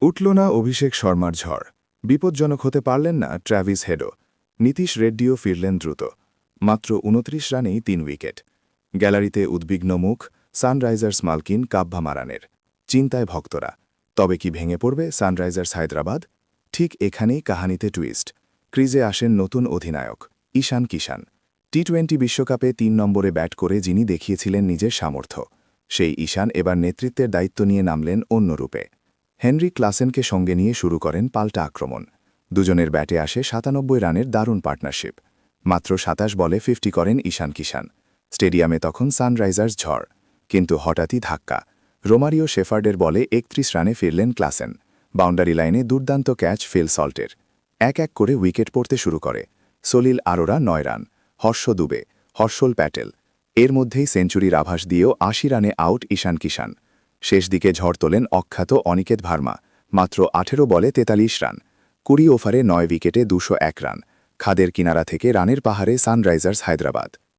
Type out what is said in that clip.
উঠল না অভিষেক শর্মার ঝড়। বিপজ্জনক হতে পারলেন না ট্র্যাভিস হেডও। নীতিশ রেড্ডিও ফিরলেন দ্রুত। মাত্র ২৯ রানেই ৩ উইকেট। গ্যালারিতে উদ্বিগ্ন মুখ সানরাইজার্স মালকিন কাব্যা মারানের। চিন্তায় ভক্তরা। তবে কি ভেঙে পড়বে সানরাইজার্স হায়দ্রাবাদ? ঠিক এখানেই কাহানিতে টুইস্ট। ক্রিজে আসেন নতুন অধিনায়ক ঈশান কিষান। টি-20 বিশ্বকাপে ৩ নম্বরে ব্যাট করে যিনি দেখিয়েছিলেন নিজের সামর্থ্য, সেই ঈশান এবার নেতৃত্বের দায়িত্ব নিয়ে নামলেন অন্য রূপে। হেনরি ক্লাসেনকে সঙ্গে নিয়ে শুরু করেন পাল্টা আক্রমণ। দুজনের ব্যাটে আসে ৯৭ রানের দারুণ পার্টনারশিপ। মাত্র ২৭ বলে ৫০ করেন ঈশান কিষান। স্টেডিয়ামে তখন সানরাইজার্স ঝড়। কিন্তু হঠাৎই ধাক্কা। রোমারিও শেফার্ডের বলে ৩১ রানে ফিরলেন ক্লাসেন। বাউন্ডারি লাইনে দুর্দান্ত ক্যাচ ফিল সল্টের। এক এক করে উইকেট পড়তে শুরু করে। সলিল আরোরা ৯ রান, হর্ষ দুবে, হর্ষল প্যাটেল। এর মধ্যেই সেঞ্চুরির আভাস দিয়েও ৮০ রানে আউট ঈশান কিষান। শেষ দিকে ঝড় তোলেন অখ্যাত অনিকেত ভার্মা। মাত্র ১৮ বলে ৪৩ রান। ২০ ওভারে ৯ উইকেটে ২০১ রান। খাদের কিনারা থেকে রানের পাহাড়ে সানরাইজার্স হায়দ্রাবাদ।